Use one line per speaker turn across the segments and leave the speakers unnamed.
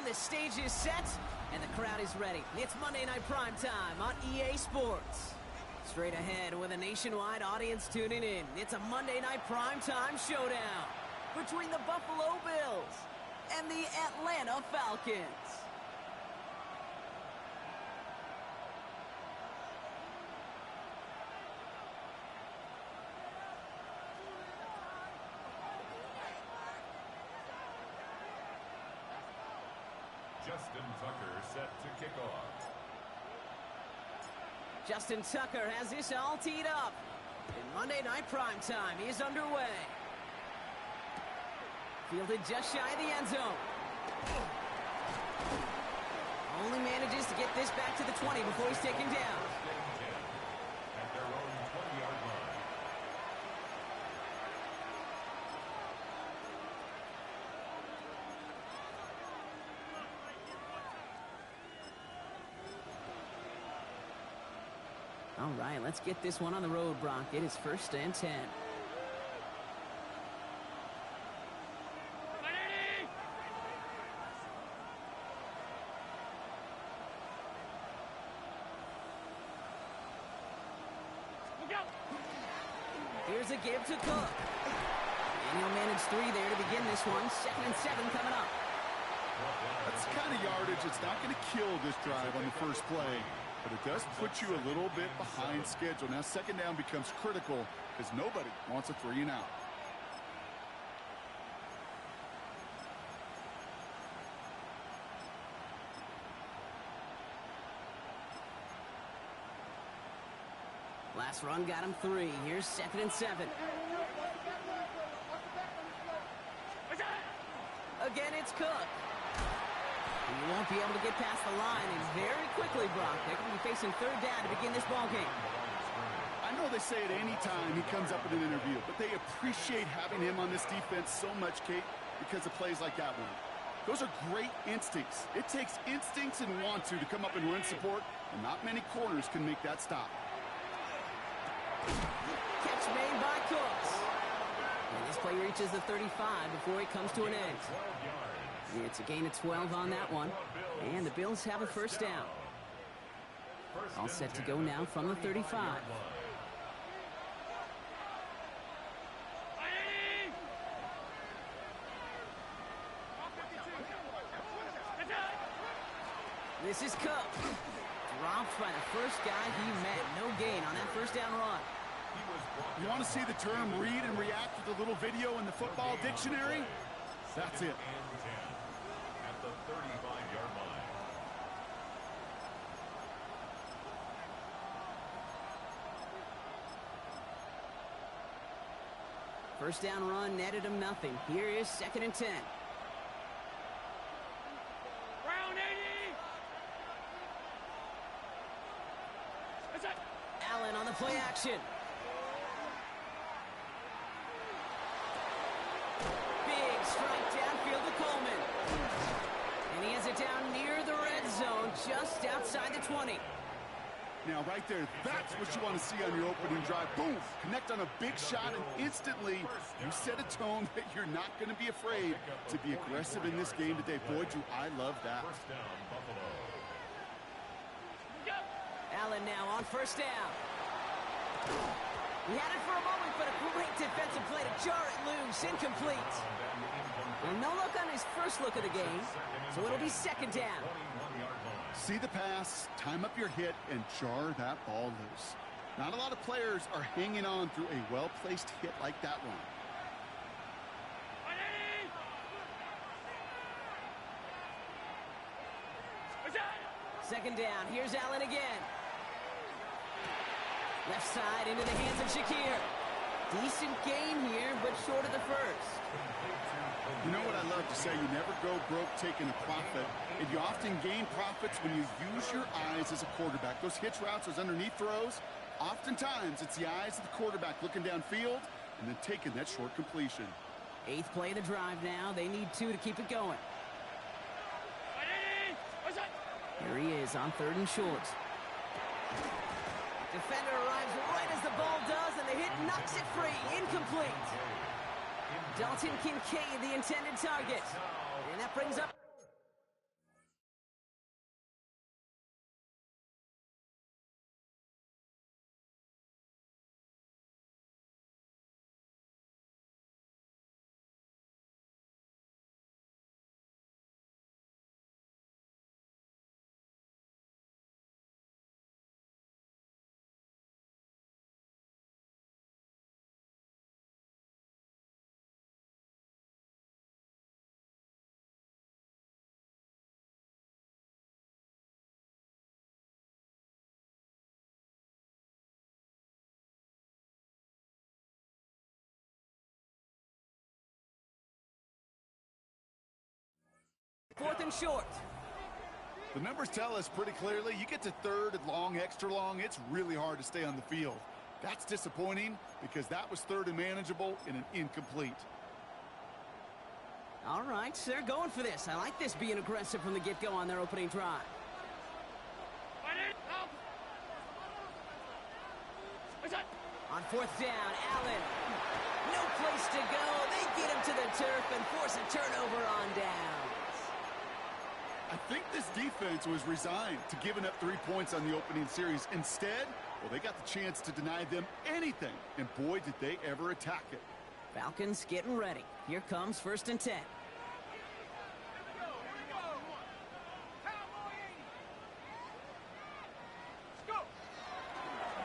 the stage is set, and the crowd is ready. It's Monday Night Primetime on EA Sports. Straight ahead with a nationwide audience tuning in, it's a Monday Night Primetime showdown between the Buffalo Bills and the Atlanta Falcons.
Justin Tucker set to kick off.
Justin Tucker has this all teed up. And Monday Night Primetime is underway. Fielded just shy of the end zone. Only manages to get this back to the 20 before he's taken down.
At their own 20-yard line.
All right, let's get this one on the road, Brock. It is 1st and 10. Here's a give to Cook. And he'll manage 3 there to begin this one. 2nd and 7 coming up.
That's the kind of yardage it's not going to kill this drive on the first play. But it does put you a little bit behind schedule. Now, 2nd down becomes critical because nobody wants a 3 and out.
Last run got him 3. Here's 2nd and 7. Again, it's Cook. He won't be able to get past the line, and very quickly, Brock, they're going to be facing 3rd down to begin this ballgame.
I know they say it any time he comes up in an interview, but they appreciate having him on this defense so much, Kate, because of plays like that one. Those are great instincts. It takes instincts and want to come up and run support, and not many corners can make that stop.
Catch made by Cooks. And this play reaches the 35 before it comes to an end. It's a gain of 12 on that one. And the Bills have a 1st down. All set to go now from the 35. This is Cook. Dropped by the first guy he met. No gain on that 1st down run.
You want to see the term read and react with a little video in the football dictionary? That's it.
At the 35-yard line.
First down run netted him nothing. Here is 2nd and 10. Allen on the play action. Big strike downfield to Coleman. And he has it down near the red zone, just outside the 20.
Now, right there, that's what you want to see on your opening drive. Boom! Connect on a big shot, and instantly you set a tone that you're not going to be afraid to be aggressive in this game today. Boy, do I love that.
First down, Buffalo.
Allen now on 1st down. He had it for a moment, but a great defensive play to jar it loose. Incomplete. And no look on his first look of the game, so it'll be 2nd down.
See the pass, time up your hit, and jar that ball loose. Not a lot of players are hanging on through a well-placed hit like that one.
2nd down. Here's Allen again. Left side into the hands of Shakir. Decent gain here, but short of the 1st.
You know what I love to say? You never go broke taking a profit. And you often gain profits when you use your eyes as a quarterback. Those hitch routes, those underneath throws, oftentimes it's the eyes of the quarterback looking downfield and then taking that short completion.
8th play of the drive now. They need 2 to keep it going. Here he is on 3rd and short. Defender arrives right as the ball does, and the hit knocks it free. Incomplete. Dalton Kincaid, the intended target. And that brings up 4th and short.
The numbers tell us pretty clearly, you get to 3rd and long, extra long, it's really hard to stay on the field. That's disappointing because that was 3rd and manageable in an incomplete.
All right, they're going for this. I like this being aggressive from the get-go on their opening drive. On 4th down, Allen. No place to go. They get him to the turf and force a turnover on downs.
I think this defense was resigned to giving up 3 points on the opening series. Instead, well, they got the chance to deny them anything, and boy, did they ever attack it.
Falcons getting ready. Here comes 1st and 10.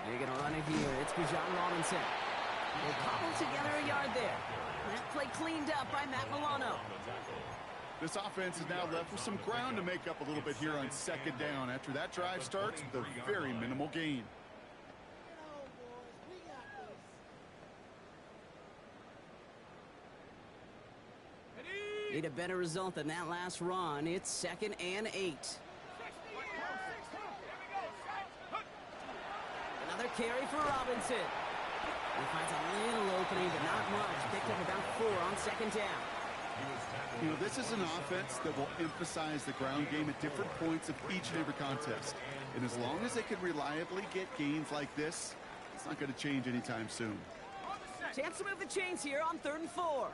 They're going to run it here. It's Bijan Robinson. They cobble together a yard there. That play cleaned up by Matt Milano.
This offense is now left with some ground to make up a little bit here on 2nd down. After that drive starts with a very minimal gain.
Need a better result than that last run. It's 2nd and 8. Another carry for Robinson. He finds a little opening, but not much. Picked up about 4 on 2nd down.
You know, this is an offense that will emphasize the ground game at different points of each and every contest. And as long as they can reliably get gains like this, it's not going to change anytime soon.
Chance to move the chains here on 3rd and 4.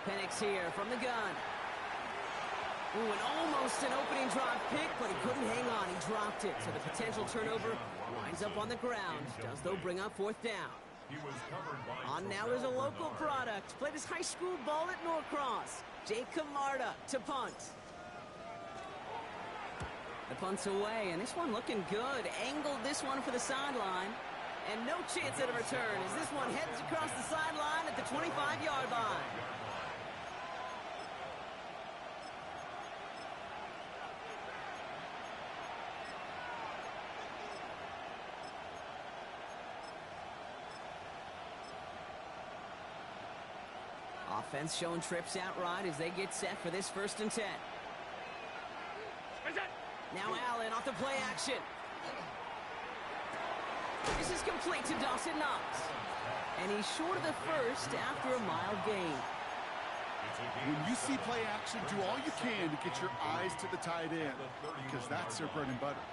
Penix here from the gun. Ooh, and almost an opening drive pick, but he couldn't hang on. He dropped it, so the potential turnover winds up on the ground. Does, though, bring up 4th down. On now is a local product. Played his high school ball at Norcross. Jake Camarda to punt. The punt's away, and this one looking good. Angled this one for the sideline. And no chance at a return as this one heads across the sideline at the 25-yard line. Offense showing trips out right as they get set for this 1st and 10. Now Allen off the play action. This is complete to Dawson Knox. And he's short of the first after a mild gain.
When you see play action, do all you can to get your eyes to the tight end, because that's their bread and butter.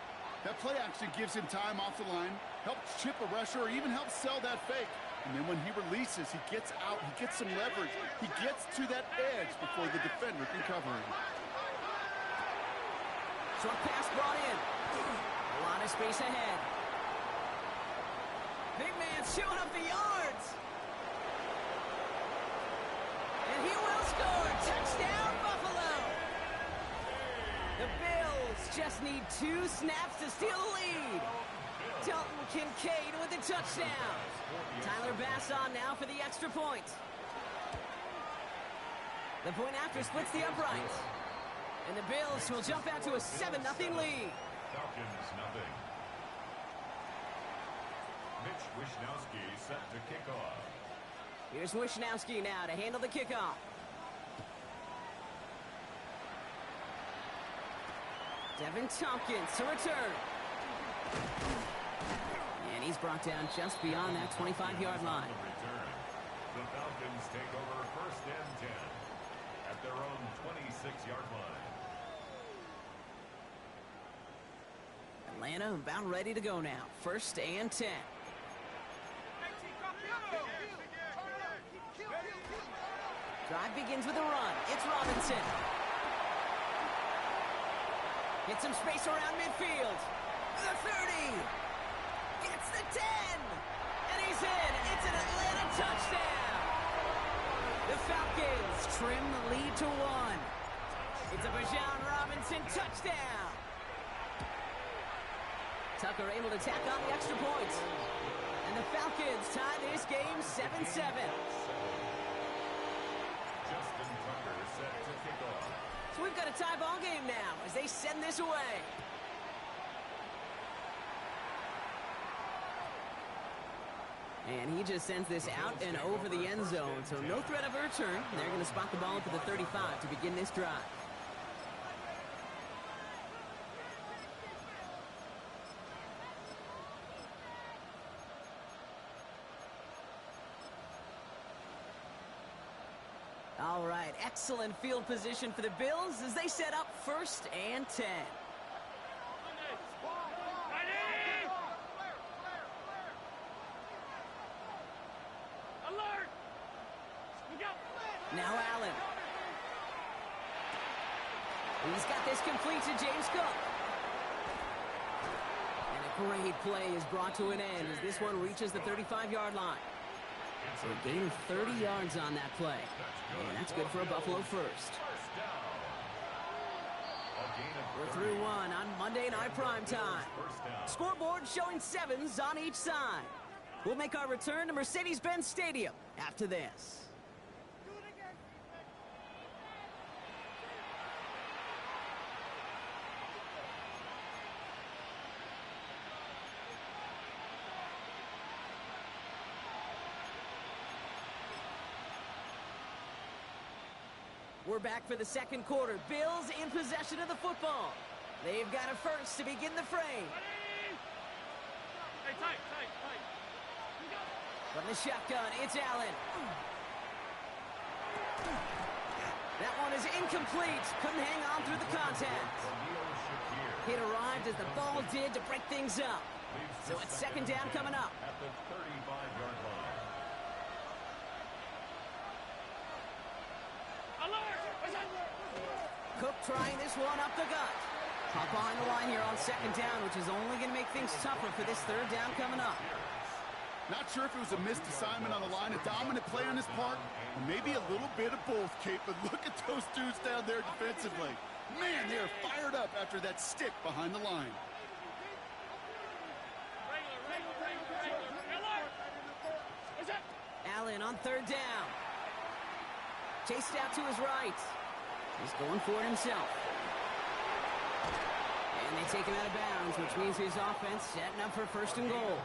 That play action gives him time off the line, helps chip a rusher, or even helps sell that fake. And then when he releases, he gets out, he gets some leverage. He gets to that edge before the defender can cover him.
Short pass brought in. A lot of space ahead. Big man showing up the yards. And he will score. Touchdown, Buffalo. The Bills just need 2 snaps to steal the lead. Dalton Kincaid with a touchdown. Tyler Bass on now for the extra point. The point after splits the uprights. And the Bills will jump out to a 7-0 lead.
Falcons nothing. Mitch Wishnowsky set to kick off.
Here's Wishnowsky now to handle the kickoff. Devin Tompkins to return. And he's brought down just beyond that 25-yard line.
The Falcons take over 1st and 10 at their own 26-yard line.
Atlanta about ready to go now. 1st and 10. Drive begins with a run. It's Robinson. Gets some space around midfield. The 30. Gets the 10. And he's in. It's an Atlanta touchdown. The Falcons trim the lead to 1. It's a Bijan Robinson touchdown. Tucker able to tack on the extra point. And the Falcons tie this game 7-7.
Justin Tucker set to kick off.
So we've got a tie ball game now as they send this away. And he just sends this out and over the end zone, so no threat of a return. They're going to spot the ball up at the 35 to begin this drive. All right, excellent field position for the Bills as they set up 1st and 10. Now Allen. He's got this complete to James Cook. And a great play is brought to an end as this one reaches the 35-yard line. So a gain of 30 yards on that play. And that's good for a Buffalo first. We're through one on Monday Night Primetime. Scoreboard showing 7s on each side. We'll make our return to Mercedes-Benz Stadium after this. We're back for the second quarter. Bills in possession of the football. They've got it first to begin the frame.
Hey, tight.
From the shotgun, it's Allen. That one is incomplete. Couldn't hang on through the contact. It arrived as the ball did to break things up. So it's second down coming up.
At the 35-yard line.
Cook trying this one up the gut. Hop behind the line here on second down, which is only going to make things tougher for this third down coming up.
Not sure if it was a missed assignment on the line, a dominant play on his part, or maybe a little bit of both, Kate, but look at those dudes down there defensively. Man, they are fired up after that stick behind the line.
Allen on third down. Chased out to his right. He's going for it himself. And they take him out of bounds, which means his offense setting up for 1st and goal.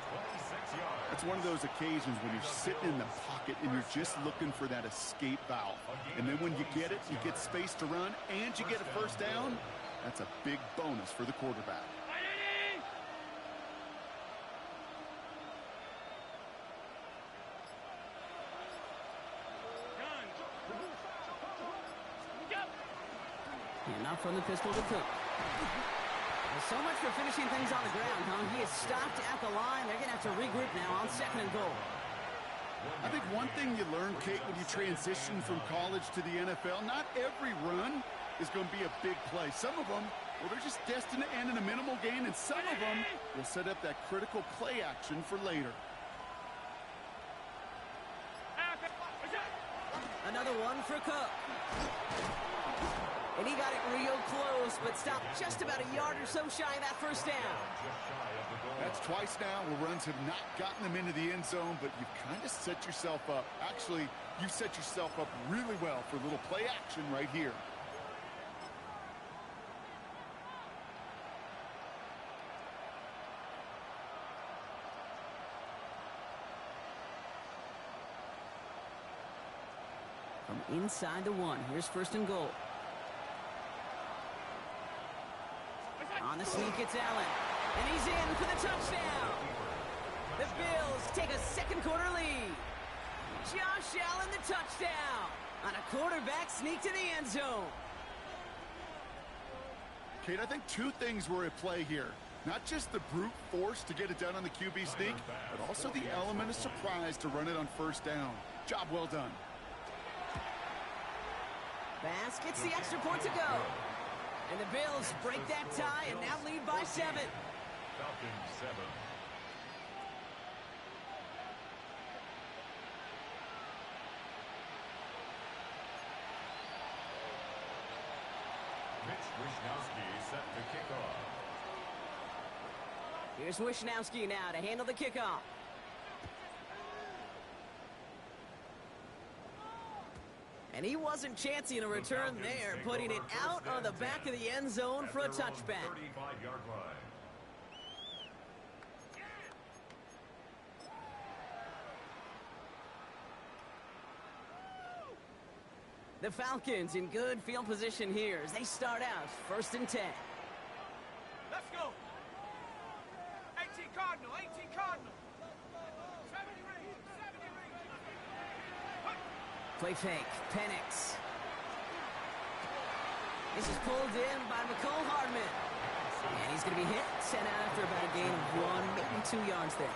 It's one of those occasions when you're sitting in the pocket and you're just looking for that escape valve. And then when you get it, you get space to run, and you get a 1st down. That's a big bonus for the quarterback.
And now from the pistol to Cook. So much for finishing things on the ground, huh? He is stopped at the line. They're going to have to regroup now on 2nd and goal.
I think one thing you learn, Kate, when you transition from college to the NFL, not every run is going to be a big play. Some of them, well, they're just destined to end in a minimal gain, and some of them will set up that critical play action for later.
Another one for Cook. And he got it real close, but stopped just about a yard or so shy of that 1st down.
That's twice now where runs have not gotten them into the end zone, but you've kind of set yourself up. Actually, you set yourself up really well for a little play action right here.
From inside the 1, here's 1st and goal. On the sneak, it's Allen. And he's in for the touchdown. The Bills take a second quarter lead. Josh Allen, the touchdown. On a quarterback sneak to the end zone.
Kate, I think 2 things were at play here. Not just the brute force to get it done on the QB sneak, but also the element of surprise to run it on 1st down. Job well done.
Bass gets the extra point to go. And the Bills break that tie and now lead by 7.
Falcons 7. Mitch Wishnowsky set to kick off.
Here's Wishnowsky now to handle the kickoff. And he wasn't chancing a return there, putting it out on the back of the end zone for a touchback.
35-yard line.
The Falcons in good field position here as they start out 1st and 10.
Let's go. 18 Cardinal, 18 Cardinal. 70 range, 70 range.
Play fake, Penix. This is pulled in by McCole Hardman. And he's going to be hit, sent out after about a gain of 1, maybe 2 yards there.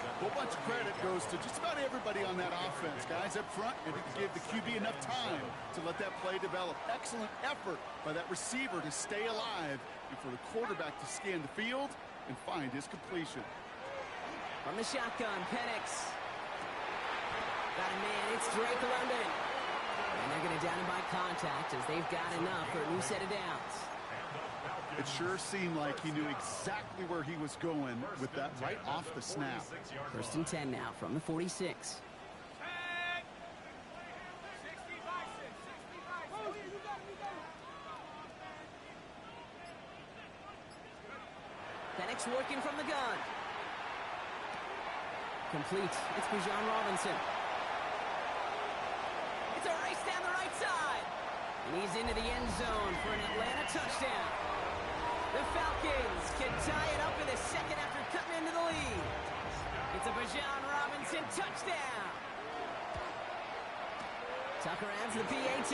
A whole bunch of credit goes to just about everybody on that offense. Guys up front, and it gave the QB enough time to let that play develop. Excellent effort by that receiver to stay alive and for the quarterback to scan the field and find his completion.
From the shotgun, Penix. Got a man, it's Drake London. And they're going to down him by contact as they've got enough for a new set of downs.
It sure seemed like he knew exactly where he was going with that right off the snap.
1st and 10 now from the 46.
65, 65.
Penix working from the gun. Complete. It's Bijan Robinson. It's a race down the right side. And he's into the end zone for an Atlanta touchdown. The Falcons can tie it up in a second after cutting into the lead. It's a Bijan Robinson touchdown. Tucker adds the PAT.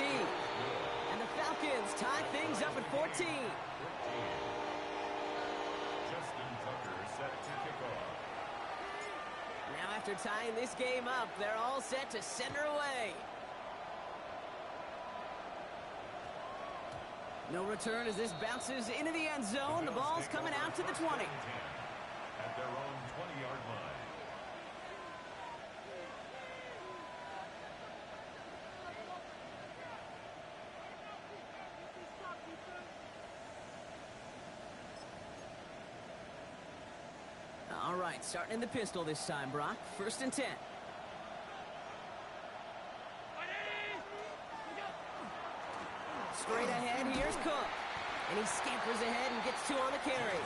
And the Falcons tie things up at 14.
Justin Tucker set to kick off.
Now after tying this game up, they're all set to send her away. No return as this bounces into the end zone. The ball's coming out to the 20.
At their own 20-yard line.
All right, starting in the pistol this time, Brock. 1st and 10. Straight ahead, here's Cook. And he scampers ahead and gets 2 on the carry.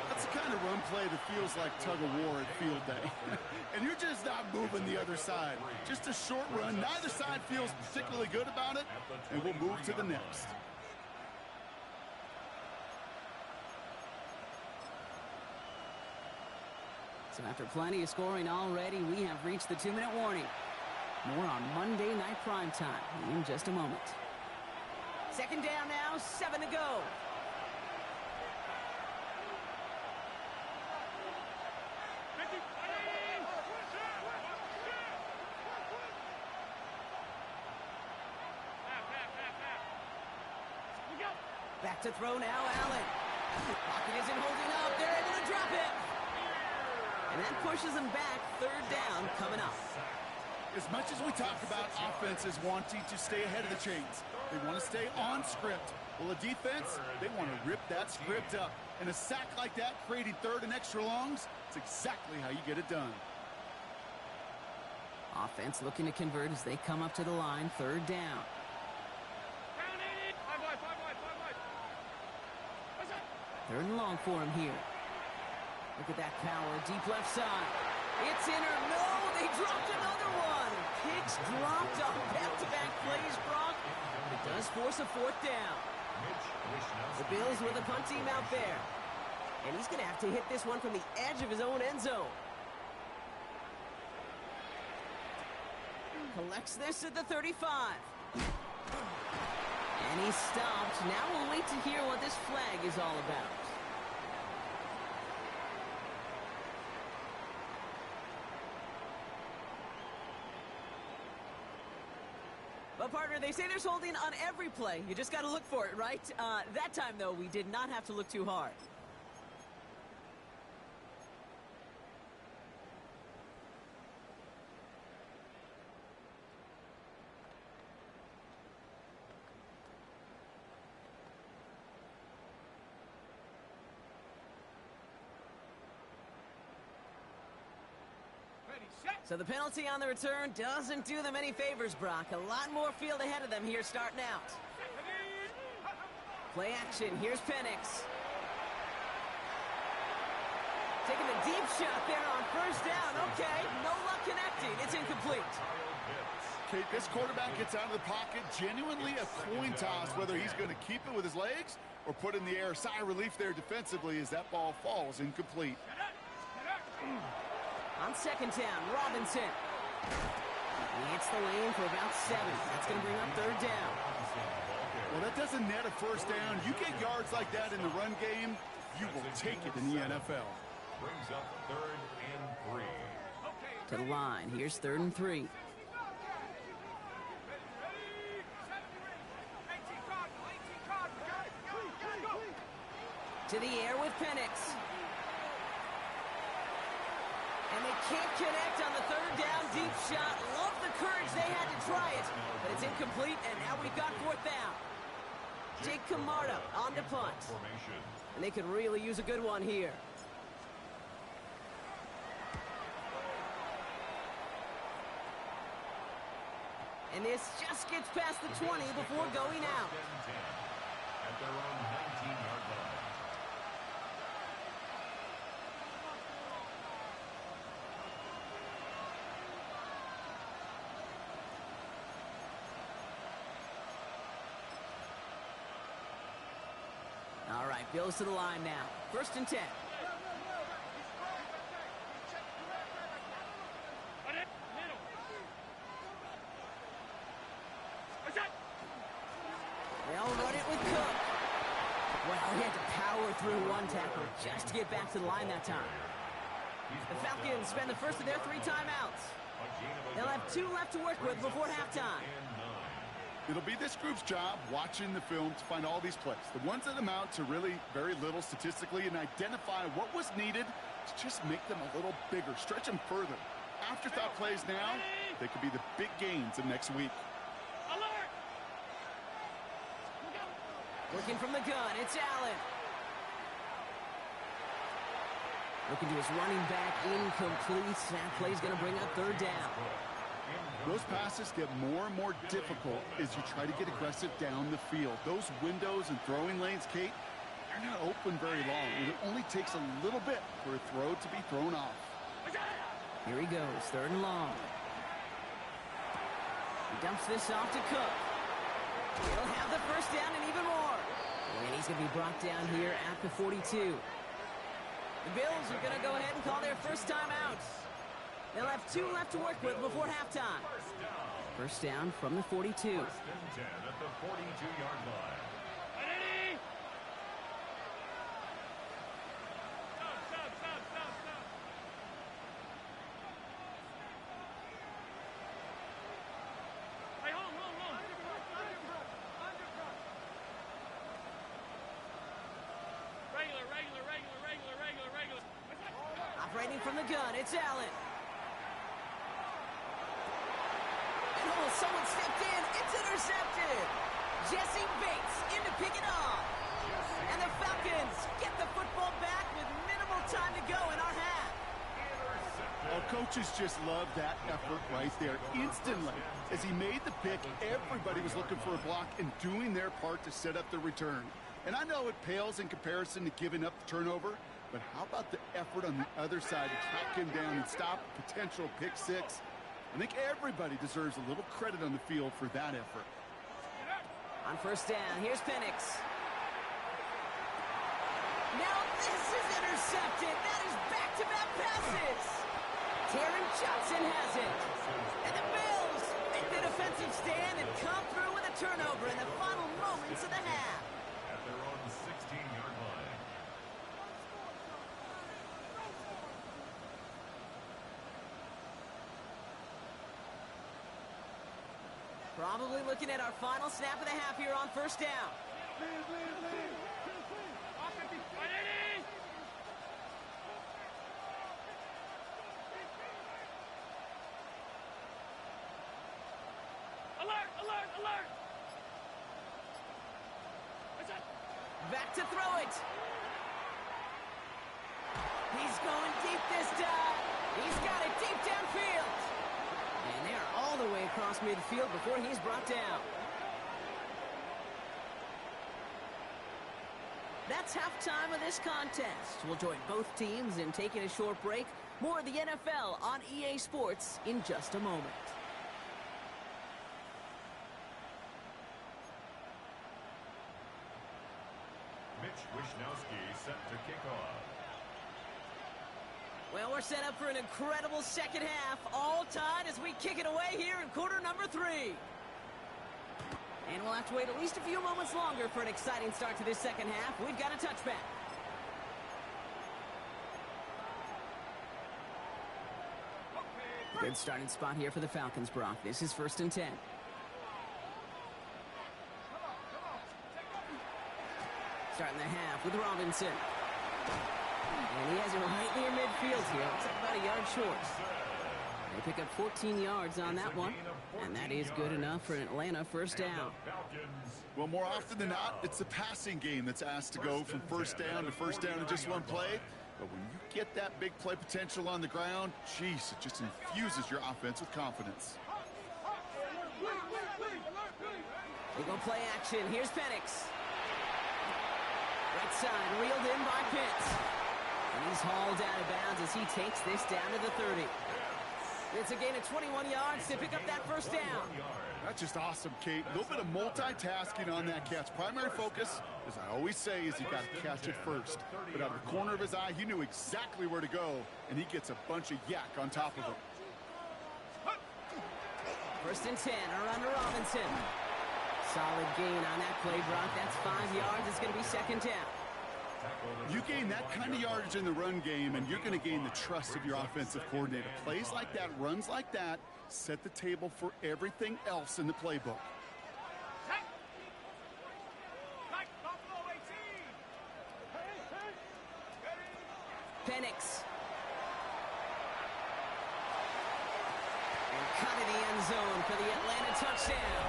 That's the kind of run play that feels like tug-of-war at field day. And you're just not moving the other side. Just a short run. Neither side feels particularly good about it, and we'll move to the next.
So after plenty of scoring already, we have reached the 2-minute warning. More on Monday Night Primetime in just a moment. 2nd down now, 7 to go. Back to throw now, Allen. Pocket isn't holding up. They're able to drop it. And that pushes them back. 3rd down coming up.
As much as we talk about offenses wanting to stay ahead of the chains, they want to stay on script. Well, a defense, they want to rip that script up. And a sack like that, creating 3rd and extra longs, it's exactly how you get it done.
Offense looking to convert as they come up to the line. 3rd down. 3rd and long for him here. Look at that power, deep left side. It's in or no, they dropped another one. Picks dropped on back-to-back plays, Brock. It does force a 4th down. The Bills with a punt team out there. And he's going to have to hit this one from the edge of his own end zone. Collects this at the 35. And he's stopped. Now we'll wait to hear what this flag is all about. But, partner, they say there's holding on every play. You just got to look for it, right? That time, though, we did not have to look too hard. So the penalty on the return doesn't do them any favors, Brock. A lot more field ahead of them here starting out. Play action. Here's Penix. Taking a deep shot there on 1st down. Okay, no luck connecting. It's incomplete.
Kate, this quarterback gets out of the pocket, genuinely a coin toss, whether he's going to keep it with his legs or put in the air. Sigh of relief there defensively as that ball falls incomplete.
On second down, Robinson. He hits the lane for about 7. That's going to bring up third down.
Well, that doesn't net a first down. You get yards like that in the run game, you will take it in the NFL.
Brings up 3rd and 3.
To the line. Here's 3rd and 3. To the air with Penix. And they can't connect on the 3rd down deep shot. Love the courage they had to try it. But it's incomplete, and now we've got 4th down. Jake Camarda on the punt. And they could really use a good one here. And this just gets past the 20 before going out.
At their own 19-yard line.
All right, Bills to the line now. 1st and 10. They'll run it with Cook. Well, he had to power through one tackle just to get back to the line that time. The Falcons spend the first of their 3 timeouts. They'll have 2 left to work with before halftime.
It'll be this group's job watching the film to find all these plays, the ones that amount to really very little statistically, and identify what was needed to just make them a little bigger, stretch them further. Afterthought plays now, they could be the big gains of next week.
Looking from the gun, it's Allen. Looking to his running back, incomplete. That play's going to bring up 3rd down.
Those passes get more and more difficult as you try to get aggressive down the field. Those windows and throwing lanes, Kate, they're not open very long. It only takes a little bit for a throw to be thrown off.
Here he goes, 3rd and long. He dumps this off to Cook. He'll have the first down and even more. And he's going to be brought down here at the 42. The Bills are going to go ahead and call their first timeout. They'll have 2 left to work with before halftime. First down from the 42.
1st and 10 at the 42-yard line.
Operating from the gun, it's Allen. And oh, someone stepped in. It's intercepted. Jesse Bates in to pick it off. And the Falcons get the football back with minimal time to go in our half.
Well, coaches just love that effort right there. Instantly, as he made the pick, everybody was looking for a block and doing their part to set up the return. And I know it pales in comparison to giving up the turnover, but how about the effort on the other side to track him down and stop a potential pick 6? I think everybody deserves a little credit on the field for that effort.
On first down, here's Penix. Now this is intercepted. That is back-to-back passes. Taron Johnson has it. And the Bills make the defensive stand and come through with a turnover in the final moments of the half.
At their own 16-yard line.
Probably looking at our final snap of the half here on first down.
Alert! Alert! Alert!
Back to throw it. He's going deep this time. He's got it deep downfield. And they are all the way across midfield before he's brought down. That's halftime of this contest. We'll join both teams in taking a short break. More of the NFL on EA Sports in just a moment.
Wisnowski set to kick off.
Well, we're set up for an incredible second half. All tied as we kick it away here in quarter number 3. And we'll have to wait at least a few moments longer for an exciting start to this second half. We've got a touchback. Good starting spot here for the Falcons, Brock. This is 1st and 10. Starting the half with Robinson. And he has it right near midfield here. Looks like about a yard short. They pick up 14 yards on that one. And that is good enough for an Atlanta first down.
Well, more often than not, it's the passing game that's asked to go from first down to first down in just one play. But when you get that big play potential on the ground, geez, it just infuses your offense with confidence.
They go play action. Here's Penix. Right side, reeled in by Pitts. And he's hauled out of bounds as he takes this down to the 30. It's a gain of 21 yards to pick up that first down.
That's just awesome, Kate. A little bit of multitasking on that catch. Primary focus, as I always say, is you got to catch it first. But out of the corner of his eye, he knew exactly where to go, and he gets a bunch of yak on top of him.
1st and 10, around to Robinson. Solid gain on that play, Brock. That's 5 yards. It's going to be second down.
You gain that kind of yardage in the run game, and you're going to gain the trust of your offensive coordinator. Plays like that, runs like that, set the table for everything else in the playbook.
Penix. And cut in the end zone for the Atlanta touchdown.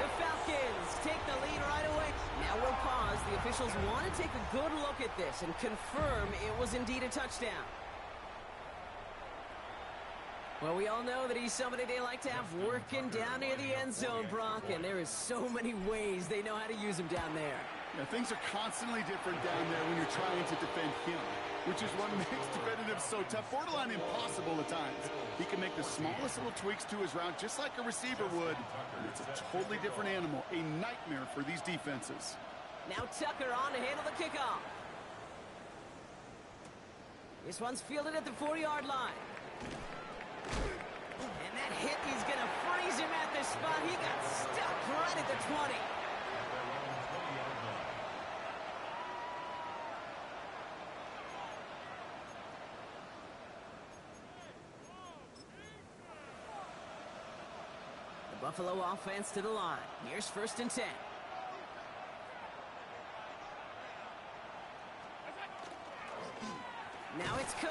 The Falcons take the lead right away. Now we'll pause. The officials want to take a good look at this and confirm it was indeed a touchdown. Well, we all know that he's somebody they like to have working down near the end zone, Brock, and there is so many ways they know how to use him down there.
Yeah, things are constantly different down there when you're trying to defend him, which is what makes defending him so tough, borderline impossible at times. He can make the smallest little tweaks to his route just like a receiver would, and it's a totally different animal, a nightmare for these defenses.
Now Tucker on to handle the kickoff. This one's fielded at the 4-yard line. And that hit is going to freeze him at this spot. He got stuck right at the 20. The Buffalo offense to the line. Here's 1st and 10. Now it's Cook.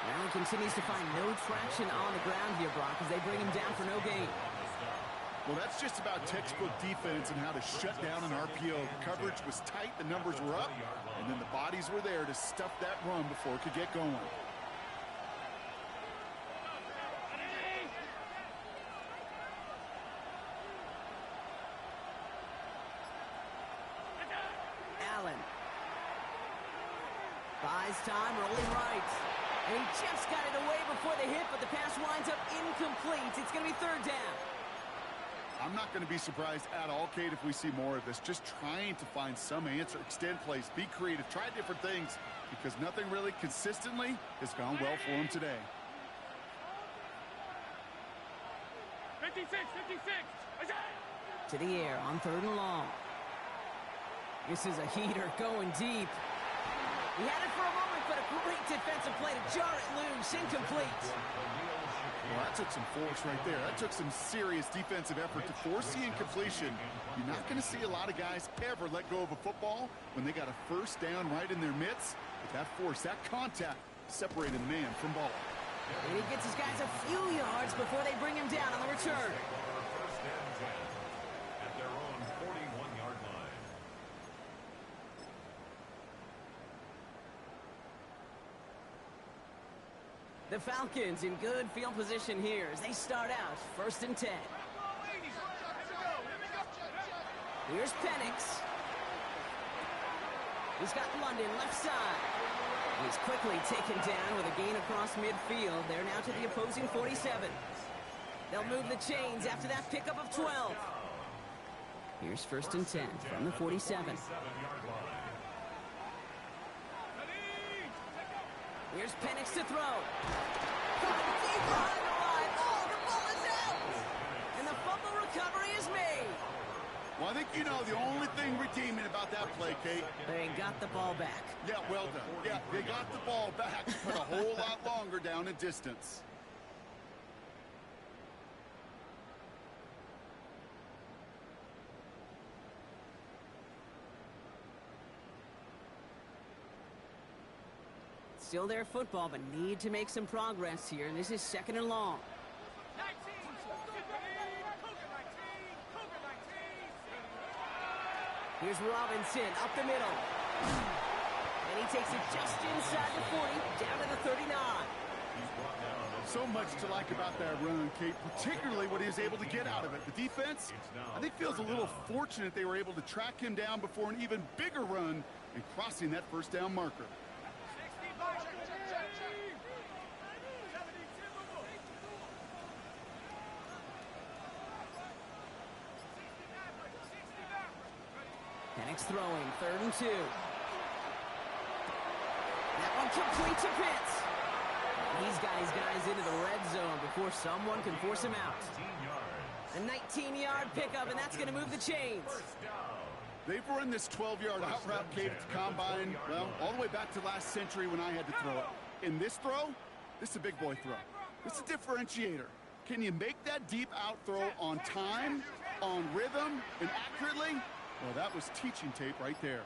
Allen continues to find no traction on the ground here, Brock, as they bring him down for no gain.
Well, that's just about textbook defense and how to shut down an RPO. The coverage was tight, the numbers were up, and then the bodies were there to stuff that run before it could get going.
Allen buys time, rolling right. And he just got it away before the hit, but the pass winds up incomplete. It's going to be 3rd down.
I'm not going to be surprised at all, Kate, if we see more of this. Just trying to find some answer, extend plays, be creative, try different things, because nothing really consistently has gone well for him today.
56, 56.
To the air on 3rd and long. This is a heater going deep. He had it for a moment, but a great defensive play to jar it loose, incomplete.
Well, that took some force right there. That took some serious defensive effort to force the incompletion. You're not going to see a lot of guys ever let go of a football when they got a first down right in their midst. But that force, that contact, separated man from ball.
And he gets his guys a few yards before they bring him down on the return.
First and 10 at their own 41-yard line.
The Falcons in good field position here as they start out 1st and 10. Here's Penix. He's got London left side. He's quickly taken down with a gain across midfield. They're now to the opposing 47. They'll move the chains after that pickup of 12. Here's 1st and 10 from the 47. Here's Penix to throw. Deep on the line. Oh, the ball is out. And the fumble recovery is made.
Well, I think you know the only thing redeeming about that play, Kate.
They got the ball back.
Yeah, well done. Yeah, they got the ball back, but a whole lot longer down in distance.
Still their football, but need to make some progress here. And this is 2nd and long.
19.
Here's Robinson up the middle. And he takes it just inside the 40, down to the 39.
So much to like about that run, Kate, particularly what he was able to get out of it. The defense, I think, feels a little fortunate they were able to track him down before an even bigger run and crossing that first down marker.
Penix throwing, 3rd and 2. That one complete to Pitts. He's got his guys into the red zone before someone can force him out. A 19-yard pickup, and that's going to move the chains.
They've run this 12-yard out route, Kate, at the combine, well, all the way back to last century when I had to throw it. In this throw, this is a big boy throw. This is a differentiator. Can you make that deep out throw on time, on rhythm, and accurately? Well, that was teaching tape right there.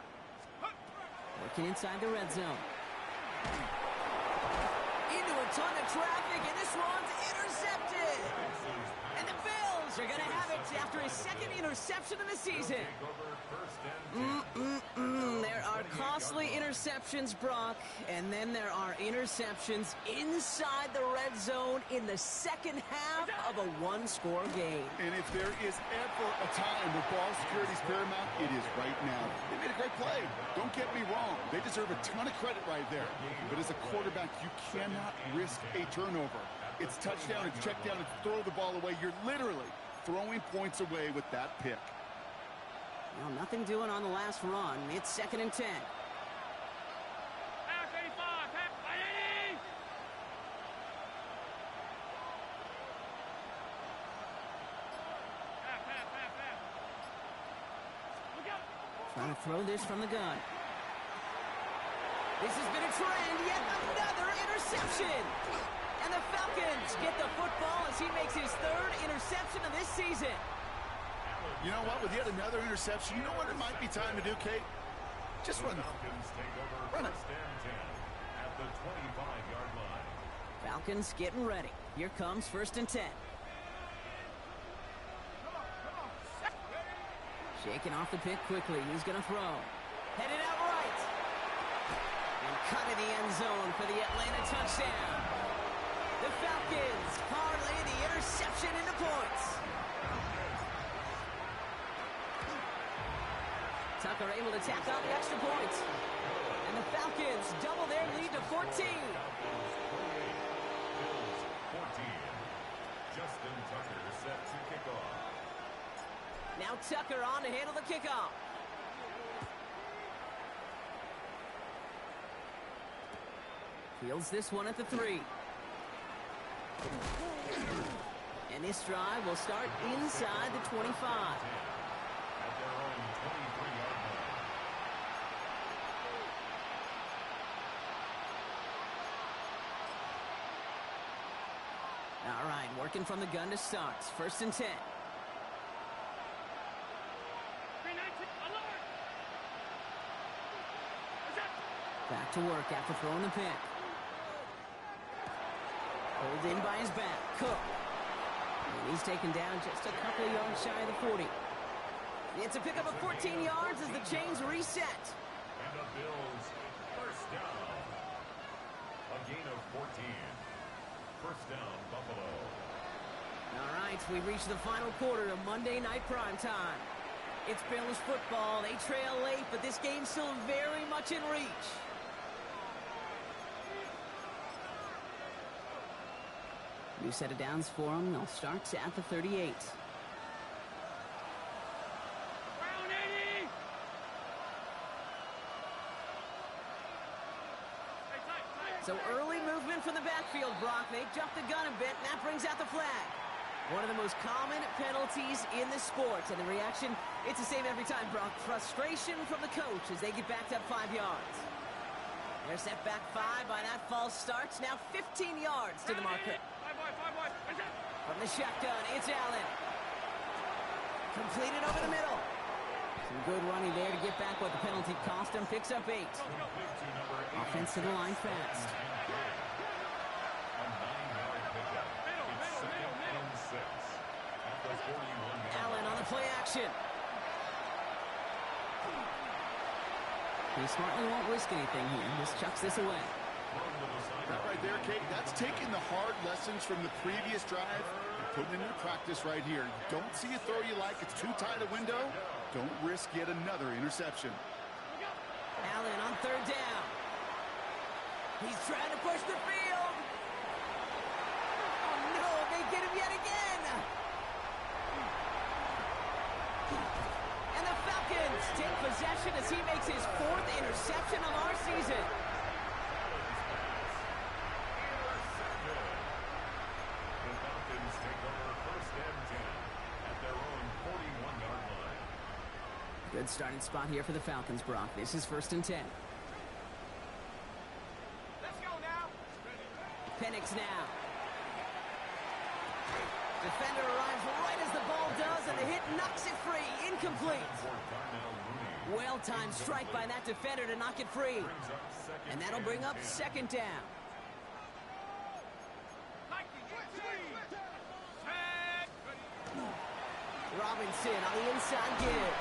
Working inside the red zone. Into a ton of traffic, and this one's intercepted. And the Bills are going to have it after his 2nd interception of the season. There are costly interceptions, Brock, and then there are interceptions inside the red zone in the second half of a one-score game.
And if there is ever a time where ball security is paramount, it is right now. They made a great play. Don't get me wrong. They deserve a ton of credit right there. But as a quarterback, you cannot risk a turnover. It's touchdown, it's check down, it's throw the ball away. You're literally throwing points away with that pick.
Well, nothing doing on the last run. It's 2nd and 10.
Half 85. Half 80. Half. Look out.
Trying to throw this from the gun. This has been a trend. Yet another interception. And the Falcons get the football as he makes his 3rd interception of this season.
You know what? With yet another interception, you know what it might be time to do, Kate? Just run it. Run it.
At the 25-yard line.
Falcons getting ready. Here comes 1st and 10. Shaking off the pick quickly. He's going to throw. Headed out right. And cut in the end zone for the Atlanta touchdown. The Falcons parlay the interception into points. Tucker able to tack on the extra point. And the Falcons double their lead to 14.
Bills 14. Justin Tucker set to kick off.
Now Tucker on to handle the kickoff. Fields this one at the 3. And this drive will start inside the 25.
At their own 23-yard line.
All right, working from the gun to start. 1st and 10.
319. Alert.
Back to work after throwing the pick. Pulled in by his back. Cook. And he's taken down just a couple of yards shy of the 40. It's a pickup of 14 yards as the chains reset.
And the Bills first down. A gain of 14. First down, Buffalo.
All right, we've reached the final quarter of Monday Night Primetime. It's Bills football. They trail late, but this game's still very much in reach. New set of downs for them. They'll start at the 38.
Round 80. Hey, tight.
So early movement from the backfield, Brock. They jumped the gun a bit, and that brings out the flag. One of the most common penalties in the sport. And the reaction, it's the same every time, Brock. Frustration from the coach as they get backed up 5 yards. They're set back 5 by that false start. Now 15 yards to the marker. From the shotgun, it's Allen. Completed over the middle. Some good running there to get back what the penalty cost him. Picks up 8. Offense to the line fast. Allen on the play action. He smartly won't risk anything here. Just chucks this away.
That right there, Kate, that's taking the hard lessons from the previous drive and putting it into practice right here. You don't see a throw you like, it's too tight a window. Don't risk yet another interception.
Allen on 3rd down. He's trying to push the field. Oh no, they get him yet again. And the Falcons take possession as he makes his 4th interception of our season.
The Falcons take over 1st and 10 at their own 41-yard line.
Good starting spot here for the Falcons, Brock. This is 1st and 10.
Let's go now.
Penix now. Defender arrives right as the ball does, and the hit knocks it free. Incomplete. Well-timed strike by that defender to knock it free. And that'll bring up 2nd down. Robinson on the inside give.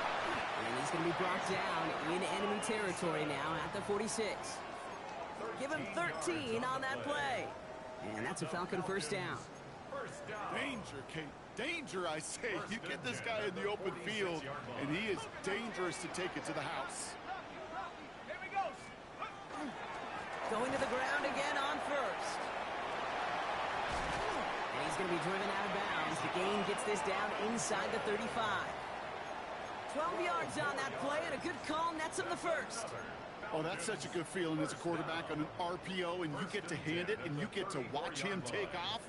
And he's going to be brought down in enemy territory now at the 46. Give him 13 on that play. And that's a Falcon 1st down.
Danger, Kate. Danger, I say. You get this guy in the open field, and he is dangerous to take it to the house.
Here we go.
Going to the ground again on 1st. And he's going to be driven out of bounds. The gain gets this down inside the 35. 12 yards on that play, and a good call nets him the 1st.
Oh, that's such a good feeling as a quarterback on an RPO, and you get to hand it, and you get to watch him take off.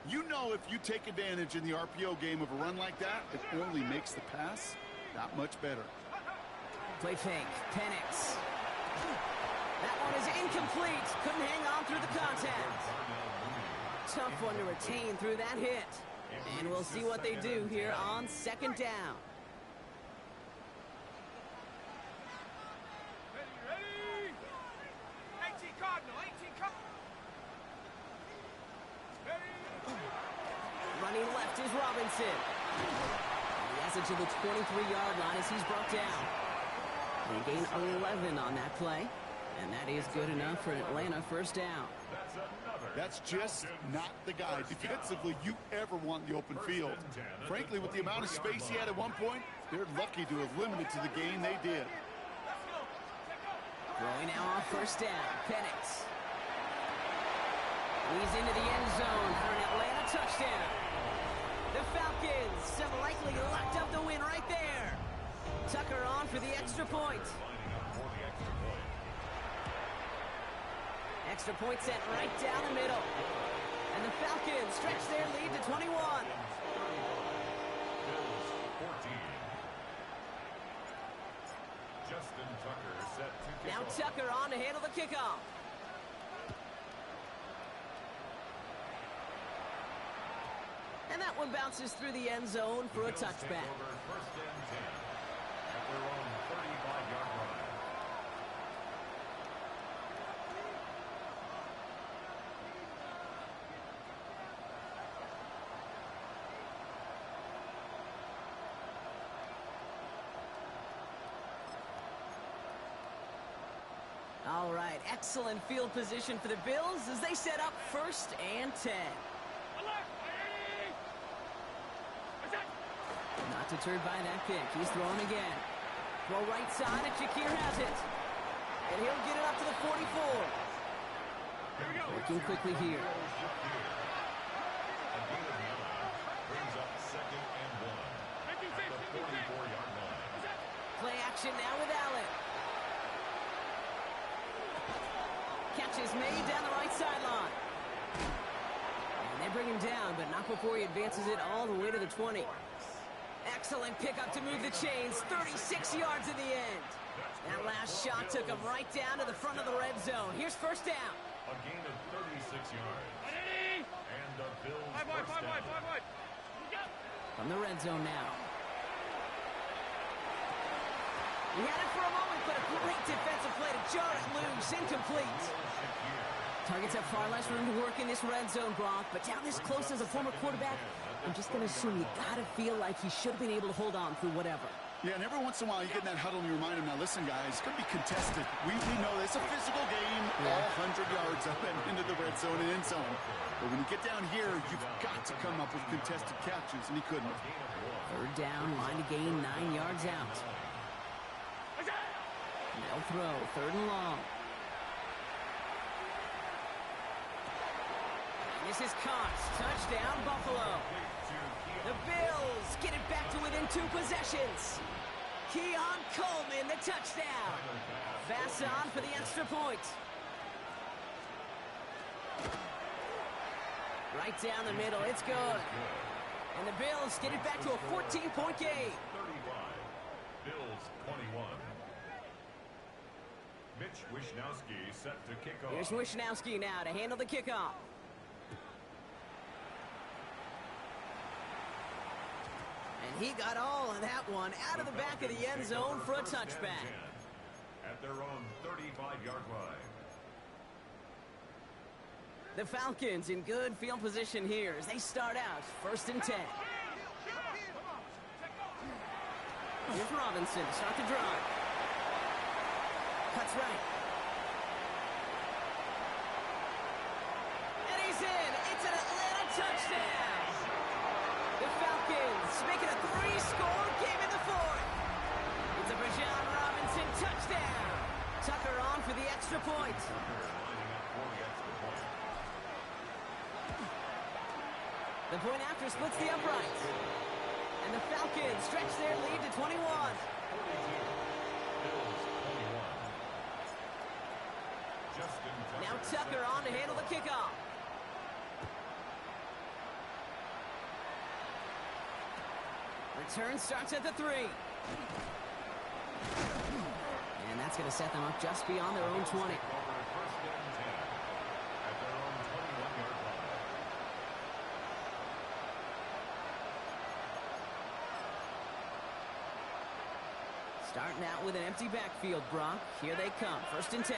You know if you take advantage in the RPO game of a run like that, it only makes the pass that much better.
Play fake. Penix. That one is incomplete. Couldn't hang on through the contact. Tough one to retain through that hit. And we'll see what they do here on 2nd down.
Ready? 18 Cardinal, 18 Cardinal.
Running left is Robinson. He has it to the 23-yard line as he's brought down. They gain 11 on that play. And that is good enough for Atlanta 1st down.
That's just not the guy defensively you ever want in the open field. Frankly, with the amount of space he had at one point, they're lucky to have limited to the gain they did.
Throwing now off 1st down. Penix. He's into the end zone for an Atlanta touchdown. The Falcons have likely locked up the win right there. Tucker on for the extra point. Extra point sent right down the middle. And the Falcons stretch their lead to 21.
Bills 14. Justin Tucker set to kick
Now
off.
Tucker on to handle the kickoff. And that one bounces through the end zone for a
Bills take
touchback.
over 1st and 10 at their own 35-yard line.
All right, excellent field position for the Bills as they set up 1st and 10. Not deterred by that pick. He's throwing again. Throw right side, and Shakir has it. And he'll get it up to the 44. Working quickly here.
A gain of 9 brings up 2nd and 1 at the 44-yard line.
Play action now with Allen. catch is made down the right sideline. And they bring him down, but not before he advances it all the way to the 20. Excellent pickup to move the chains. 36 yards in the end. That last shot took him right down to the front of the red zone. Here's first down.
A gain of 36 yards. And the Bills first down.
From the red zone now. He had it for a moment, but a great defensive play to jar it loose. Incomplete. Targets have far less room to work in this red zone, Brock, but down this close as a former quarterback, I'm just going to assume you got to feel like he should have been able to hold on through whatever.
Yeah, and every once in a while you get in that huddle and you remind him, now listen, guys, it's going to be contested. We know it's a physical game, all 100 yards up and into the red zone and end zone. But when you get down here, you've got to come up with contested catches, and he couldn't.
Third down, line to gain 9 yards out. No throw, third and long. And this is caught. Touchdown, Buffalo. The Bills get it back to within 2 possessions. Keon Coleman, the touchdown. Pass on for the extra point. Right down the middle, it's good. And the Bills get it back to a 14-point game.
35, Bills 21. Mitch Wishnowsky set to kick off.
Here's Wishnowsky now to handle the kickoff. And he got all of that one out of the back of the end zone for a touchback.
At their own 35-yard line.
The Falcons in good field position here as they start out first and 10. Here's Robinson to start the drive. Cuts right. And he's in. It's an Atlanta touchdown. The Falcons make it a 3-score game in the fourth. It's a Bijan Robinson touchdown. Tucker on for the extra point. The point after splits the uprights. And the Falcons stretch their lead to 21. Now Tucker on to handle the kickoff. Return starts at the 3. And that's going to set them up just beyond their own 20. Starting out with an empty backfield, Brock. Here they come. First and 10.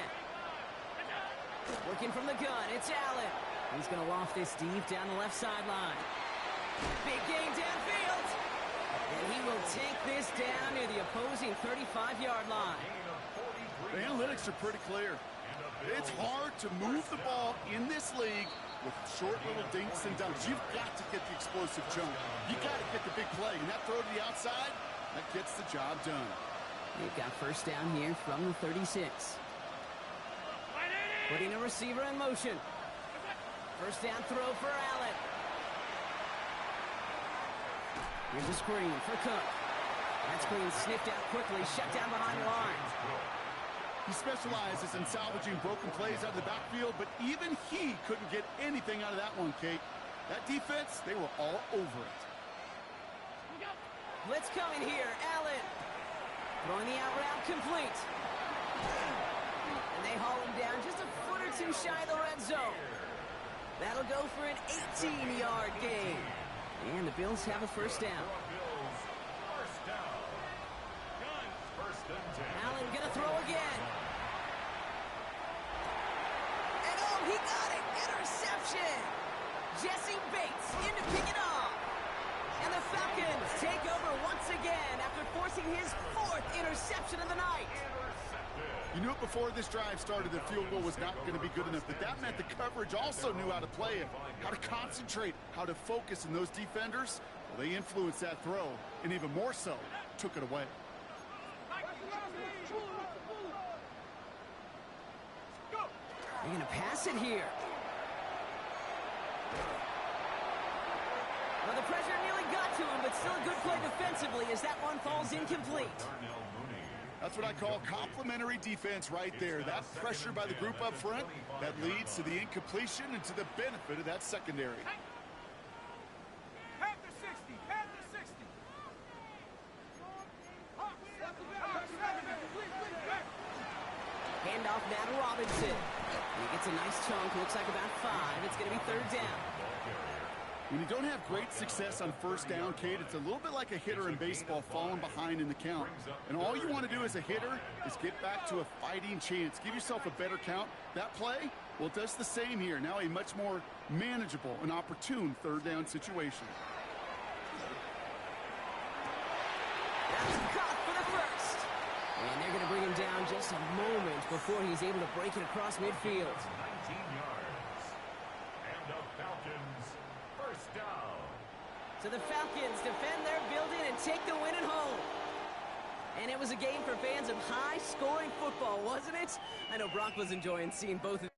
Working from the gun, it's Allen. He's going to loft this deep down the left sideline. Big gain downfield. And he will take this down near the opposing 35-yard line.
The analytics are pretty clear. It's hard to move the ball in this league with short little dinks and dunks. You've got to get the explosive jump. You got to get the big play. And that throw to the outside, that gets the job done.
They've got first down here from the 36. Putting a receiver in motion. First down throw for Allen. Here's a screen for Cook. That screen sniffed out quickly, shut down behind the line.
He specializes in salvaging broken plays out of the backfield, but even he couldn't get anything out of that one, Kate. That defense, they were all over it.
Blitz coming here, Allen. Throwing the out route complete. And they haul him down just a foot or two shy of the red zone. That'll go for an 18-yard gain. And the Bills have a first down. Allen gonna throw again. And oh, he got it! Interception! Jesse Bates in to pick it off. And the Falcons take over once again after forcing his 4th interception of the night.
You knew it before this drive started that field goal was not going to be good enough, but that meant the coverage also knew how to play it, how to concentrate, how to focus, and those defenders, well, they influenced that throw, and even more so, took it away.
They're going to pass it here. Well, the pressure nearly got to him, but still a good play defensively as that one falls incomplete.
That's what I call complimentary defense right there. That pressure by the group up front that leads to the incompletion and to the benefit of that secondary.
Half the 60. Half the 60.
Hand off now to Robinson. He gets a nice chunk, looks like about 5. It's going to be third down.
When you don't have great success on first down, Kate, it's a little bit like a hitter in baseball falling behind in the count. And all you want to do as a hitter is get back to a fighting chance. Give yourself a better count. That play, well, it does the same here. Now a much more manageable and opportune third down situation.
That's caught for the first. And they're going to bring him down just a moment before he's able to break it across midfield.
19 yards. And the Falcons, first down.
So the Falcons defend their building and take the win at home. And it was a game for fans of high-scoring football, wasn't it? I know Brock was enjoying seeing both of